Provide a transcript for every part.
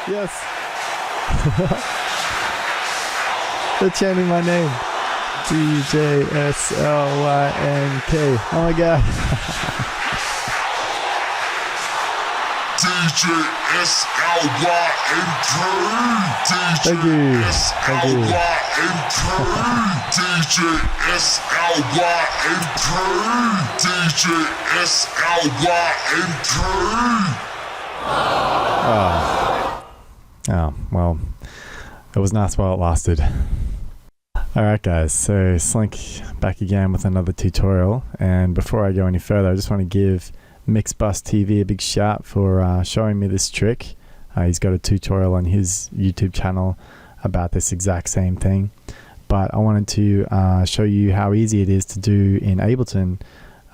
Yes. They're chanting my name. DJSLYNK. Oh my god. DJSLYNK. Thank you. Thank you. Oh, well, it was nice while it lasted. Alright guys, so Slynk back again with another tutorial, and before I go any further I just want to give MixbusTV a big shout for showing me this trick. He's got a tutorial on his YouTube channel about this exact same thing, but I wanted to show you how easy it is to do in Ableton,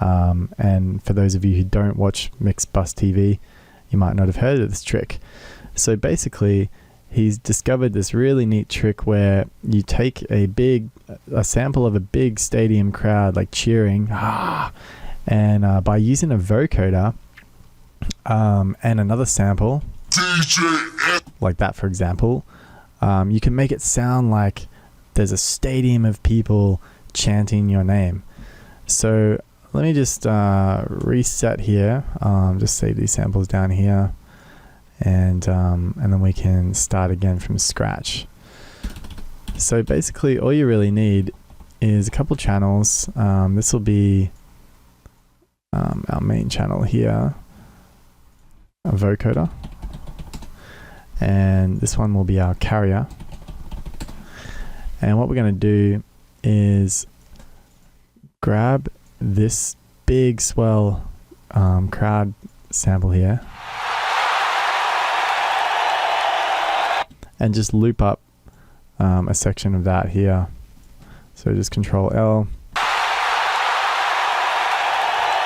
and for those of you who don't watch MixbusTV, you might not have heard of this trick. So basically he's discovered this really neat trick where you take a sample of a big stadium crowd like cheering, and by using a vocoder and another sample like that, for example, you can make it sound like there's a stadium of people chanting your name. So let me just reset here, just save these samples down here, and then we can start again from scratch. So basically all you really need is a couple channels. This will be our main channel here, a vocoder, and this one will be our carrier. And what we're going to do is grab this big swell crowd sample here and just loop up a section of that here. So just Control L,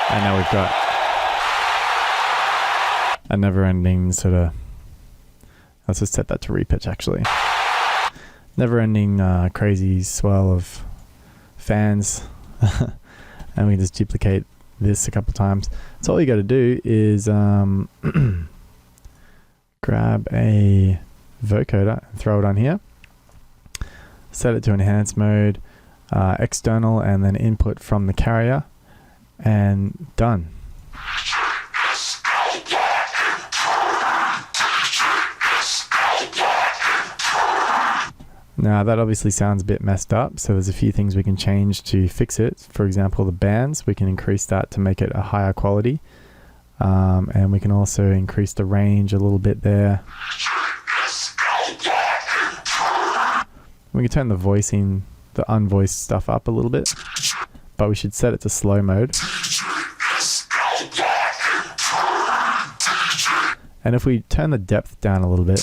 and now we've got a never-ending sort of, let's just set that to repitch actually, never-ending crazy swell of fans. And we just duplicate this a couple times. So all you got to do is grab a vocoder and throw it on here, set it to enhance mode, external, and then input from the carrier, and done. Now that obviously sounds a bit messed up, so there's a few things we can change to fix it. For example, the bands, we can increase that to make it a higher quality, and we can also increase the range a little bit there. We can turn the voicing, the unvoiced stuff up a little bit, but we should set it to slow mode. And if we turn the depth down a little bit,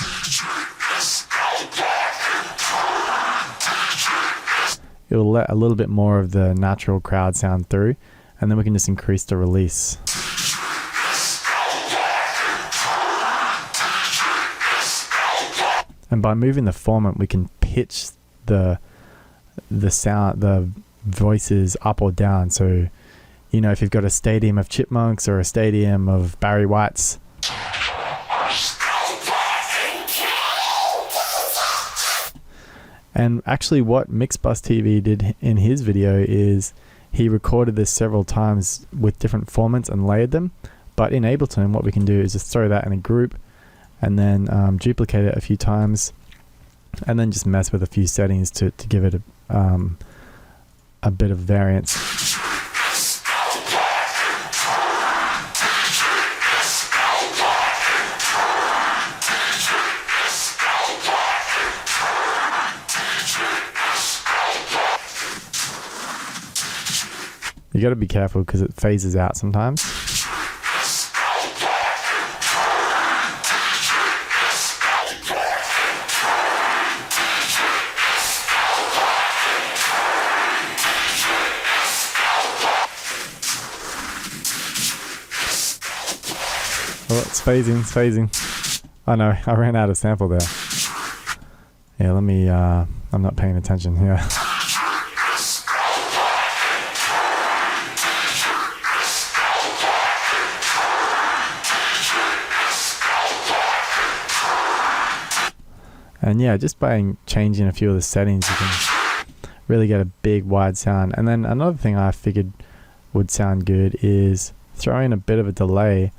it will let a little bit more of the natural crowd sound through, and then we can just increase the release. And by moving the format, we can pitch the sound, the voices up or down. So, you know, if you've got a stadium of chipmunks or a stadium of Barry Whites, and actually what MixbusTV did in his video is he recorded this several times with different formats and layered them. But in Ableton, what we can do is just throw that in a group and then duplicate it a few times, and then just mess with a few settings to give it a bit of variance. You got to be careful because it phases out sometimes. Oh, it's phasing. Oh no, I ran out of sample there. Yeah, let me, I'm not paying attention here. And yeah, just by changing a few of the settings, you can really get a big wide sound. And then another thing I figured would sound good is throwing a bit of a delay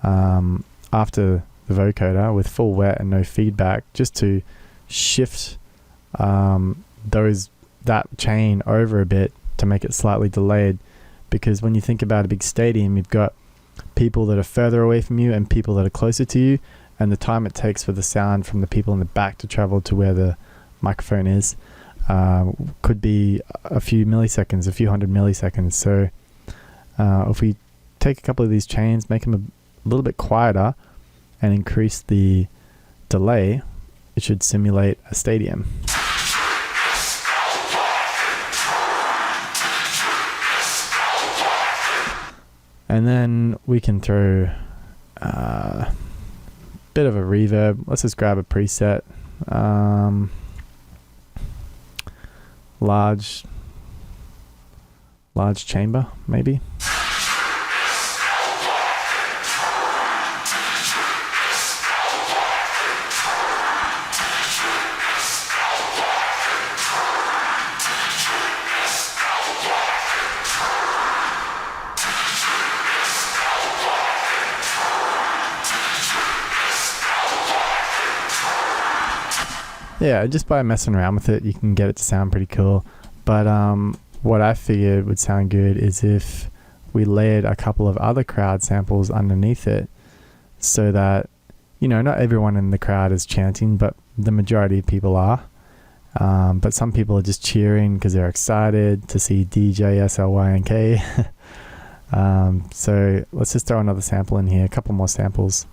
after the vocoder with full wet and no feedback, just to shift that chain over a bit to make it slightly delayed. Because when you think about a big stadium, you've got people that are further away from you and people that are closer to you, and the time it takes for the sound from the people in the back to travel to where the microphone is could be a few milliseconds, a few hundred milliseconds. So if we take a couple of these chains, make them a little bit quieter, and increase the delay, it should simulate a stadium. And then we can throw a bit of a reverb. Let's just grab a preset. Large chamber, maybe. Yeah, just by messing around with it, you can get it to sound pretty cool. But what I figured would sound good is if we layered a couple of other crowd samples underneath it, so that, you know, not everyone in the crowd is chanting, but the majority of people are. But some people are just cheering because they're excited to see DJ SLYNK. So let's just throw another sample in here, a couple more samples.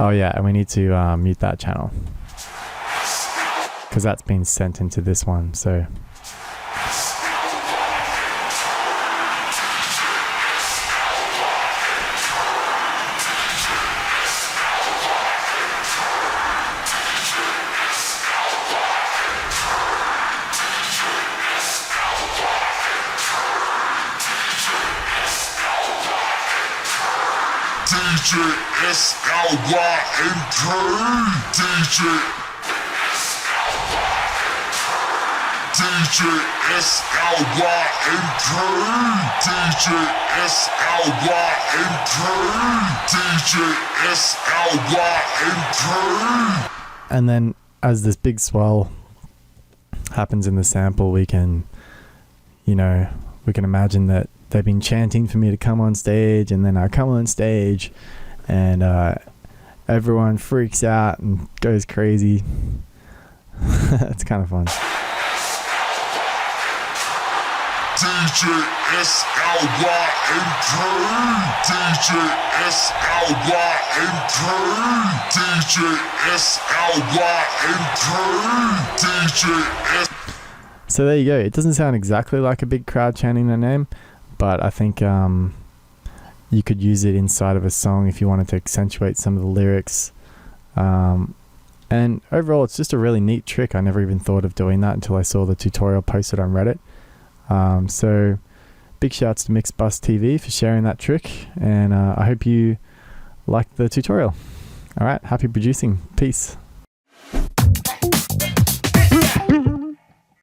Oh yeah, and we need to mute that channel because that's been sent into this one. So DJ SLYNK, DJ SLYNK, DJ SLYNK. And then as this big swell happens in the sample, we can imagine that they've been chanting for me to come on stage, and then I come on stage and everyone freaks out and goes crazy. It's kind of fun. DJ SLYNK, DJ SLYNK, DJ SLYNK, DJ. So there you go. It doesn't sound exactly like a big crowd chanting their name, but I think you could use it inside of a song if you wanted to accentuate some of the lyrics. And overall, it's just a really neat trick. I never even thought of doing that until I saw the tutorial posted on Reddit. So big shouts to MixbusTV for sharing that trick, and I hope you liked the tutorial. All right, happy producing. Peace.